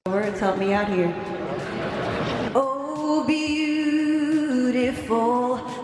Words help me out here. Oh, beautiful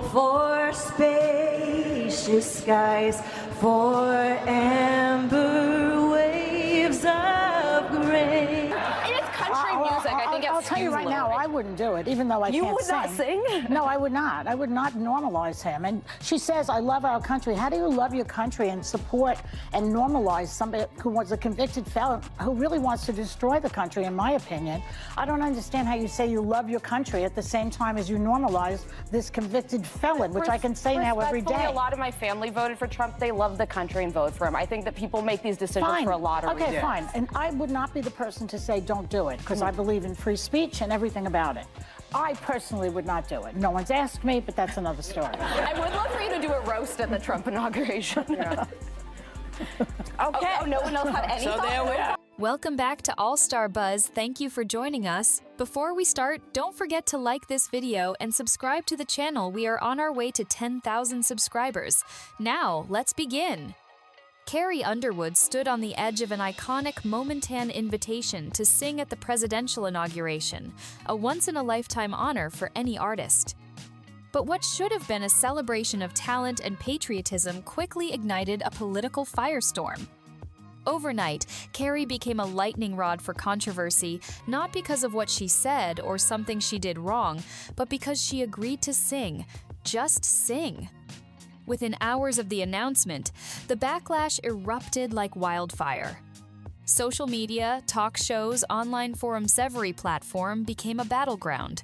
for spacious skies, for amber waves of gray. It's country music. I think I'll tell you right now, I wouldn't do it, even though I can't sing. You would not sing? No, I would not. I would not normalize him. And she says, I love our country. How do you love your country and support and normalize somebody who was a convicted felon who really wants to destroy the country, in my opinion? I don't understand how you say you love your country at the same time as you normalize this convicted felon, which I can say now every day. A lot of my family voted for Trump. They love the country and vote for him. I think that people make these decisions for a lot of reasons. Okay, fine. And I would not be the person to say don't do it, because I believe in free speech and everything about it. I personally would not do it. No one's asked me, but that's another story. I would love for you to do a roast at the Trump inauguration. Yeah. Okay. Oh, no one else had any thoughts? Welcome back to AllStarBuzz. Thank you for joining us. Before we start, don't forget to like this video and subscribe to the channel. We are on our way to 10,000 subscribers. Now, let's begin. Carrie Underwood stood on the edge of an iconic momentan invitation to sing at the presidential inauguration, a once-in-a-lifetime honor for any artist. But what should have been a celebration of talent and patriotism quickly ignited a political firestorm. Overnight, Carrie became a lightning rod for controversy, not because of what she said or something she did wrong, but because she agreed to sing. Just sing. Within hours of the announcement, the backlash erupted like wildfire. Social media, talk shows, online forums, every platform became a battleground.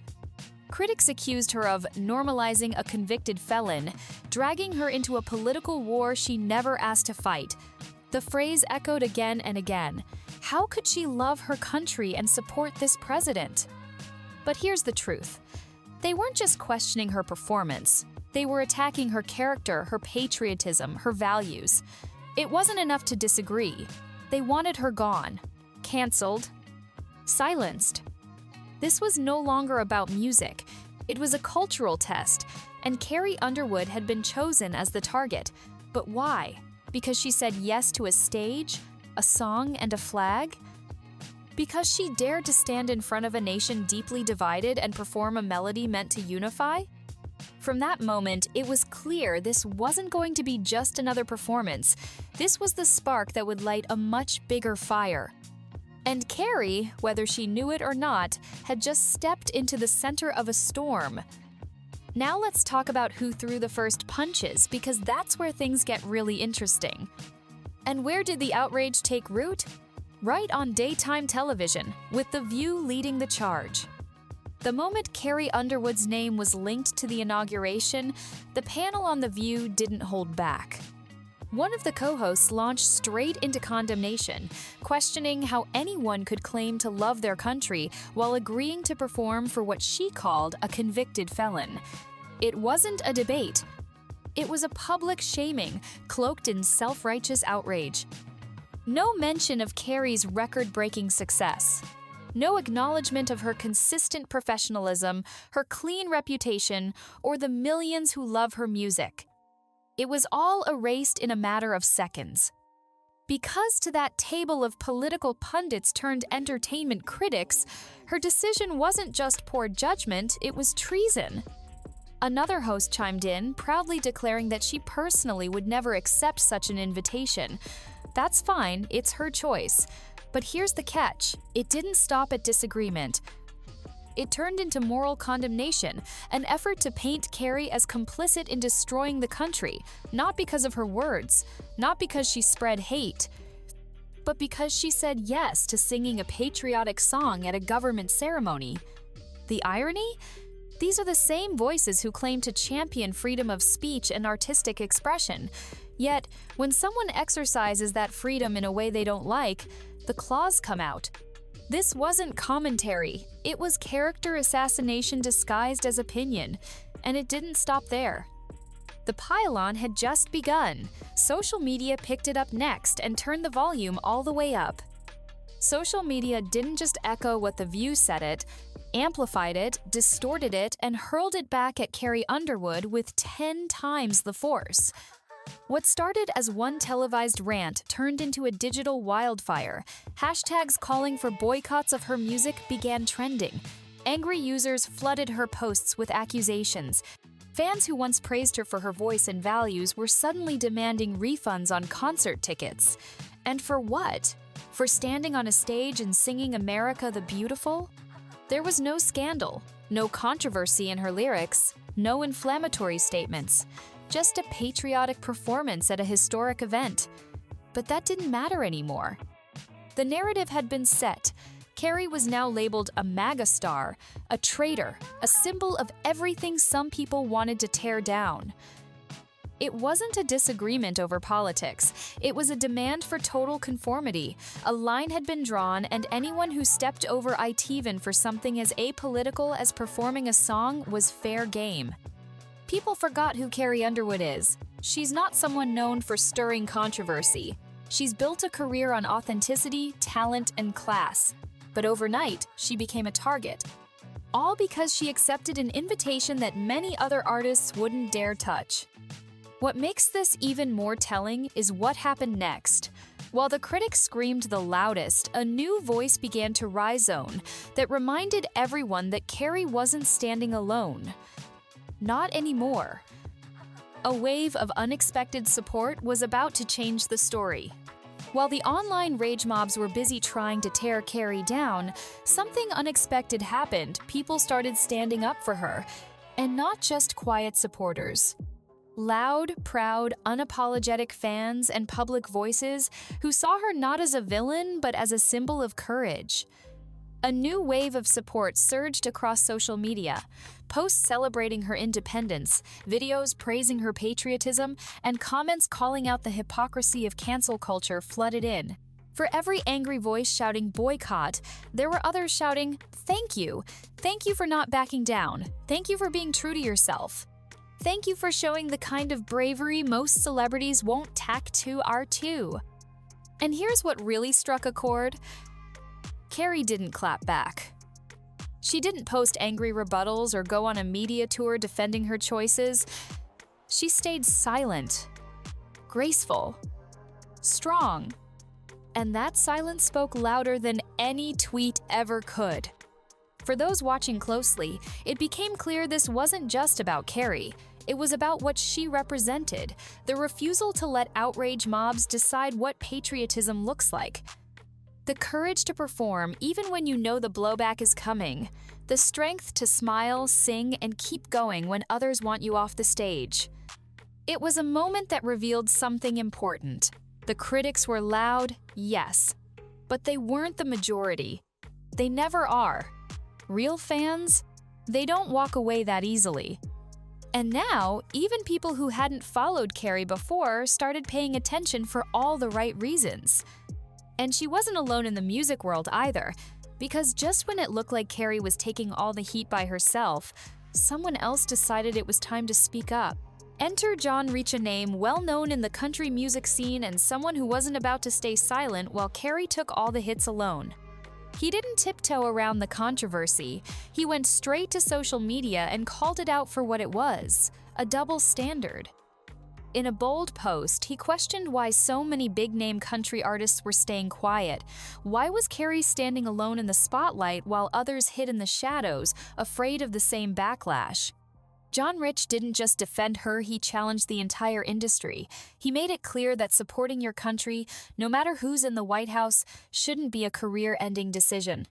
Critics accused her of normalizing a convicted felon, dragging her into a political war she never asked to fight. The phrase echoed again and again. How could she love her country and support this president? But here's the truth. They weren't just questioning her performance. They were attacking her character, her patriotism, her values. It wasn't enough to disagree. They wanted her gone, canceled, silenced. This was no longer about music. It was a cultural test, and Carrie Underwood had been chosen as the target. But why? Because she said yes to a stage, a song, and a flag? Because she dared to stand in front of a nation deeply divided and perform a melody meant to unify? From that moment, it was clear this wasn't going to be just another performance. This was the spark that would light a much bigger fire. And Carrie, whether she knew it or not, had just stepped into the center of a storm. Now let's talk about who threw the first punches, because that's where things get really interesting. And where did the outrage take root? Right on daytime television, with The View leading the charge. The moment Carrie Underwood's name was linked to the inauguration, the panel on The View didn't hold back. One of the co-hosts launched straight into condemnation, questioning how anyone could claim to love their country while agreeing to perform for what she called a convicted felon. It wasn't a debate. It was a public shaming, cloaked in self-righteous outrage. No mention of Carrie's record-breaking success. No acknowledgement of her consistent professionalism, her clean reputation, or the millions who love her music. It was all erased in a matter of seconds. Because to that table of political pundits turned entertainment critics, her decision wasn't just poor judgment, it was treason. Another host chimed in, proudly declaring that she personally would never accept such an invitation. That's fine, it's her choice. But here's the catch, it didn't stop at disagreement. It turned into moral condemnation, an effort to paint Carrie as complicit in destroying the country, not because of her words, not because she spread hate, but because she said yes to singing a patriotic song at a government ceremony. The irony? These are the same voices who claim to champion freedom of speech and artistic expression. Yet, when someone exercises that freedom in a way they don't like, the claws come out. This wasn't commentary, it was character assassination disguised as opinion, and it didn't stop there. The pile-on had just begun. Social media picked it up next and turned the volume all the way up. Social media didn't just echo what The View said it, amplified it, distorted it, and hurled it back at Carrie Underwood with 10 times the force. What started as one televised rant turned into a digital wildfire. Hashtags calling for boycotts of her music began trending. Angry users flooded her posts with accusations. Fans who once praised her for her voice and values were suddenly demanding refunds on concert tickets. And for what? For standing on a stage and singing America the Beautiful? There was no scandal, no controversy in her lyrics, no inflammatory statements. Just a patriotic performance at a historic event. But that didn't matter anymore. The narrative had been set. Carrie was now labeled a MAGA star, a traitor, a symbol of everything some people wanted to tear down. It wasn't a disagreement over politics. It was a demand for total conformity. A line had been drawn, and anyone who stepped over it even for something as apolitical as performing a song was fair game. People forgot who Carrie Underwood is. She's not someone known for stirring controversy. She's built a career on authenticity, talent, and class. But overnight, she became a target. All because she accepted an invitation that many other artists wouldn't dare touch. What makes this even more telling is what happened next. While the critics screamed the loudest, a new voice began to rise on that reminded everyone that Carrie wasn't standing alone. Not anymore. A wave of unexpected support was about to change the story. While the online rage mobs were busy trying to tear Carrie down, something unexpected happened. People started standing up for her, and not just quiet supporters. Loud, proud, unapologetic fans and public voices who saw her not as a villain but as a symbol of courage. A new wave of support surged across social media. Posts celebrating her independence, videos praising her patriotism, and comments calling out the hypocrisy of cancel culture flooded in. For every angry voice shouting boycott, there were others shouting, "Thank you. Thank you for not backing down. Thank you for being true to yourself. Thank you for showing the kind of bravery most celebrities won't tack to our too." And here's what really struck a chord. Carrie didn't clap back. She didn't post angry rebuttals or go on a media tour defending her choices. She stayed silent, graceful, strong. And that silence spoke louder than any tweet ever could. For those watching closely, it became clear this wasn't just about Carrie. It was about what she represented, the refusal to let outrage mobs decide what patriotism looks like. The courage to perform even when you know the blowback is coming. The strength to smile, sing, and keep going when others want you off the stage. It was a moment that revealed something important. The critics were loud, yes, but they weren't the majority. They never are. Real fans? They don't walk away that easily. And now, even people who hadn't followed Carrie before started paying attention for all the right reasons. And she wasn't alone in the music world either, because just when it looked like Carrie was taking all the heat by herself, someone else decided it was time to speak up. Enter John Reach, a name well known in the country music scene and someone who wasn't about to stay silent while Carrie took all the hits alone. He didn't tiptoe around the controversy. He went straight to social media and called it out for what it was, a double standard. In a bold post, he questioned why so many big-name country artists were staying quiet. Why was Carrie standing alone in the spotlight while others hid in the shadows, afraid of the same backlash? John Rich didn't just defend her, he challenged the entire industry. He made it clear that supporting your country, no matter who's in the White House, shouldn't be a career-ending decision.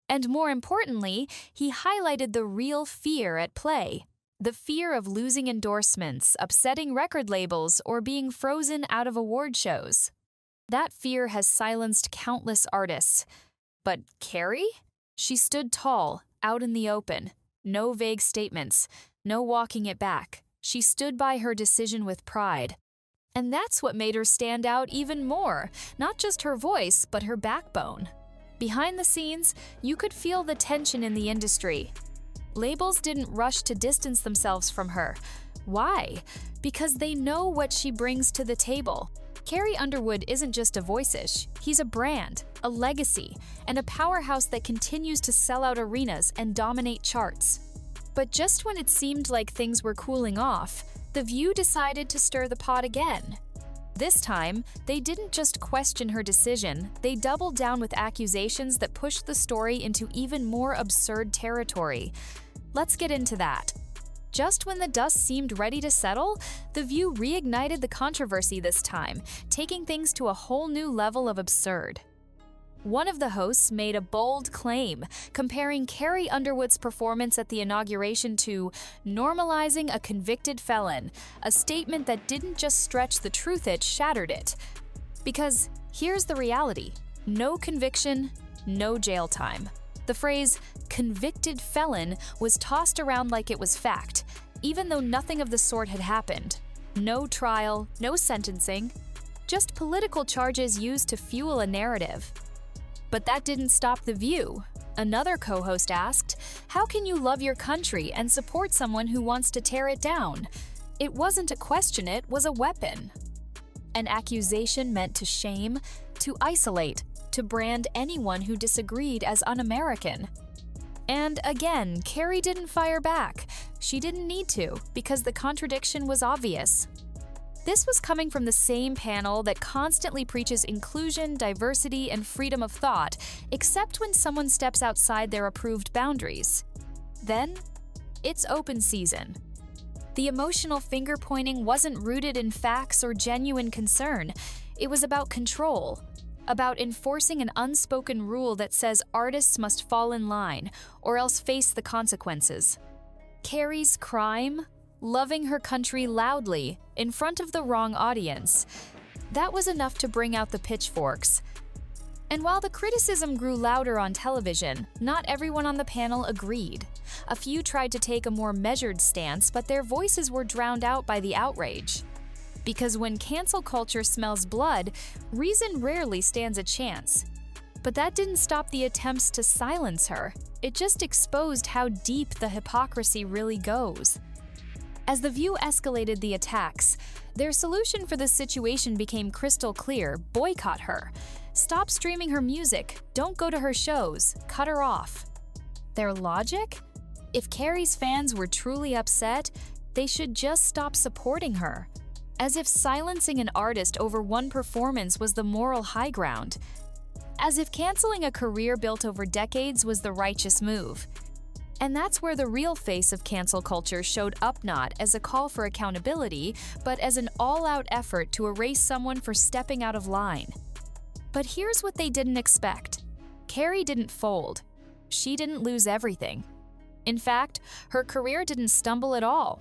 And more importantly, he highlighted the real fear at play. The fear of losing endorsements, upsetting record labels, or being frozen out of award shows. That fear has silenced countless artists. But Carrie? She stood tall, out in the open. No vague statements, no walking it back. She stood by her decision with pride. And that's what made her stand out even more, not just her voice, but her backbone. Behind the scenes, you could feel the tension in the industry. Labels didn't rush to distance themselves from her. Why? Because they know what she brings to the table. Carrie Underwood isn't just a voice-ish. He's a brand, a legacy, and a powerhouse that continues to sell out arenas and dominate charts. But just when it seemed like things were cooling off, The View decided to stir the pot again. This time, they didn't just question her decision, they doubled down with accusations that pushed the story into even more absurd territory. Let's get into that. Just when the dust seemed ready to settle, The View reignited the controversy this time, taking things to a whole new level of absurd. One of the hosts made a bold claim, comparing Carrie Underwood's performance at the inauguration to normalizing a convicted felon, a statement that didn't just stretch the truth, it shattered it. Because here's the reality: no conviction, no jail time. The phrase convicted felon was tossed around like it was fact, even though nothing of the sort had happened. No trial, no sentencing, just political charges used to fuel a narrative. But that didn't stop The View. Another co-host asked, "How can you love your country and support someone who wants to tear it down?" It wasn't a question, it was a weapon. An accusation meant to shame, to isolate, to brand anyone who disagreed as un-American. And again, Carrie didn't fire back. She didn't need to, because the contradiction was obvious. This was coming from the same panel that constantly preaches inclusion, diversity, and freedom of thought, except when someone steps outside their approved boundaries. Then, it's open season. The emotional finger-pointing wasn't rooted in facts or genuine concern. It was about control, about enforcing an unspoken rule that says artists must fall in line or else face the consequences. Carrie's crime? Loving her country loudly, in front of the wrong audience. That was enough to bring out the pitchforks. And while the criticism grew louder on television, not everyone on the panel agreed. A few tried to take a more measured stance, but their voices were drowned out by the outrage. Because when cancel culture smells blood, reason rarely stands a chance. But that didn't stop the attempts to silence her. It just exposed how deep the hypocrisy really goes. As The View escalated the attacks, their solution for this situation became crystal clear: boycott her. Stop streaming her music, don't go to her shows, cut her off. Their logic? If Carrie's fans were truly upset, they should just stop supporting her. As if silencing an artist over one performance was the moral high ground. As if canceling a career built over decades was the righteous move. And that's where the real face of cancel culture showed up, not as a call for accountability, but as an all-out effort to erase someone for stepping out of line. But here's what they didn't expect. Carrie didn't fold. She didn't lose everything. In fact, her career didn't stumble at all.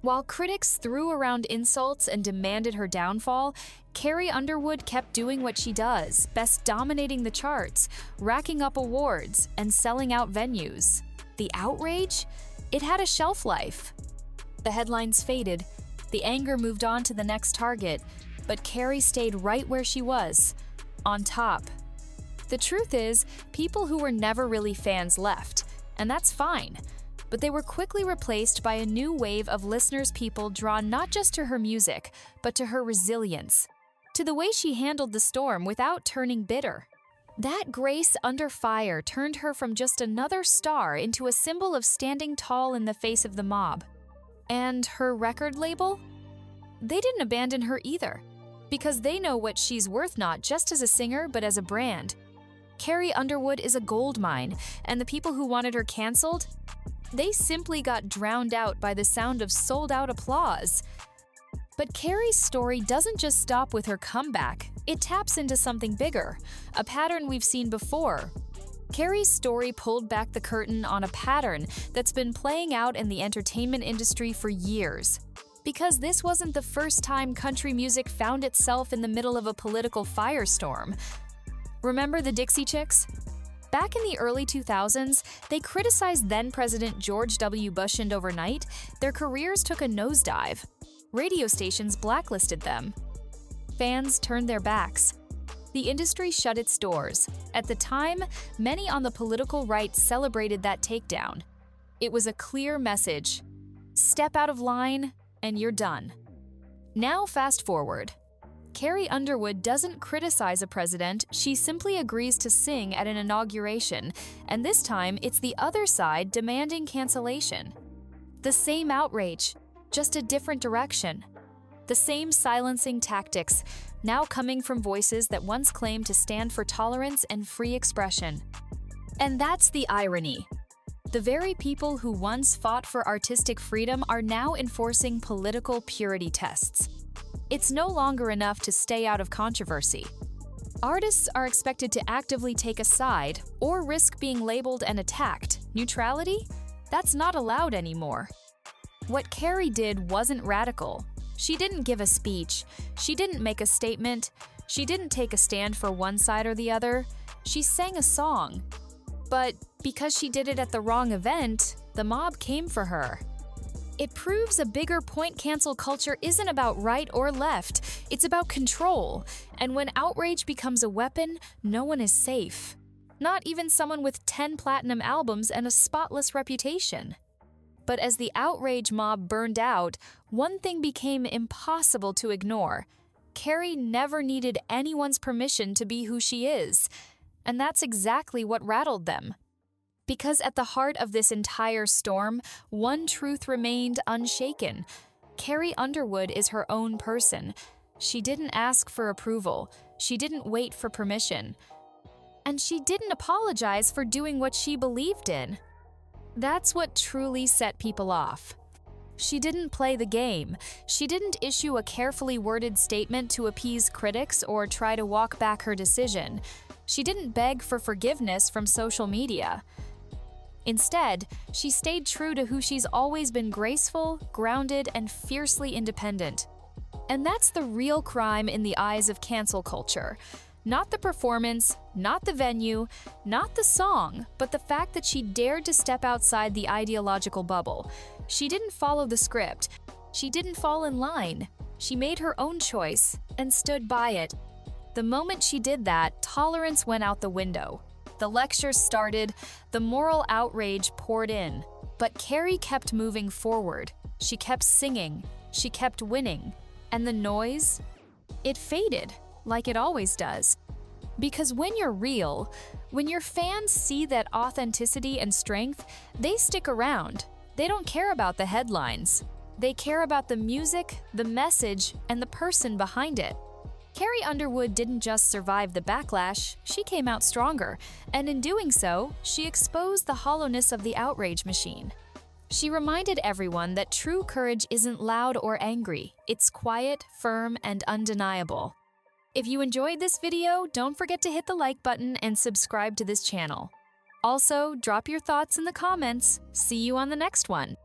While critics threw around insults and demanded her downfall, Carrie Underwood kept doing what she does, best dominating the charts, racking up awards, and selling out venues. The outrage? It had a shelf life. The headlines faded, the anger moved on to the next target, but Carrie stayed right where she was, on top. The truth is, people who were never really fans left, and that's fine. But they were quickly replaced by a new wave of listeners, people drawn not just to her music, but to her resilience, to the way she handled the storm without turning bitter. That grace under fire turned her from just another star into a symbol of standing tall in the face of the mob. And her record label? They didn't abandon her either, because they know what she's worth, not just as a singer, but as a brand. Carrie Underwood is a gold mine, and the people who wanted her canceled, they simply got drowned out by the sound of sold-out applause. But Carrie's story doesn't just stop with her comeback. It taps into something bigger, a pattern we've seen before. Carrie's story pulled back the curtain on a pattern that's been playing out in the entertainment industry for years. Because this wasn't the first time country music found itself in the middle of a political firestorm. Remember the Dixie Chicks? Back in the early 2000s, they criticized then-President George W. Bush, and overnight, their careers took a nosedive. Radio stations blacklisted them. Fans turned their backs. The industry shut its doors. At the time, many on the political right celebrated that takedown. It was a clear message: step out of line, and you're done. Now fast forward. Carrie Underwood doesn't criticize a president, she simply agrees to sing at an inauguration, and this time it's the other side demanding cancellation. The same outrage, just a different direction. The same silencing tactics, now coming from voices that once claimed to stand for tolerance and free expression. And that's the irony. The very people who once fought for artistic freedom are now enforcing political purity tests. It's no longer enough to stay out of controversy. Artists are expected to actively take a side or risk being labeled and attacked. Neutrality? That's not allowed anymore. What Carrie did wasn't radical. She didn't give a speech. She didn't make a statement. She didn't take a stand for one side or the other. She sang a song. But because she did it at the wrong event, the mob came for her. It proves a bigger point: cancel culture isn't about right or left, it's about control. And when outrage becomes a weapon, no one is safe. Not even someone with 10 platinum albums and a spotless reputation. But as the outrage mob burned out, one thing became impossible to ignore. Carrie never needed anyone's permission to be who she is. And that's exactly what rattled them. Because at the heart of this entire storm, one truth remained unshaken. Carrie Underwood is her own person. She didn't ask for approval. She didn't wait for permission. And she didn't apologize for doing what she believed in. That's what truly set people off. She didn't play the game. She didn't issue a carefully worded statement to appease critics or try to walk back her decision. She didn't beg for forgiveness from social media. Instead, she stayed true to who she's always been: graceful, grounded, and fiercely independent. And that's the real crime in the eyes of cancel culture. Not the performance, not the venue, not the song, but the fact that she dared to step outside the ideological bubble. She didn't follow the script. She didn't fall in line. She made her own choice and stood by it. The moment she did that, tolerance went out the window. The lectures started, the moral outrage poured in. But Carrie kept moving forward. She kept singing. She kept winning. And the noise? It faded, like it always does. Because when you're real, when your fans see that authenticity and strength, they stick around. They don't care about the headlines. They care about the music, the message, and the person behind it. Carrie Underwood didn't just survive the backlash, she came out stronger, and in doing so, she exposed the hollowness of the outrage machine. She reminded everyone that true courage isn't loud or angry, it's quiet, firm, and undeniable. If you enjoyed this video, don't forget to hit the like button and subscribe to this channel. Also, drop your thoughts in the comments. See you on the next one.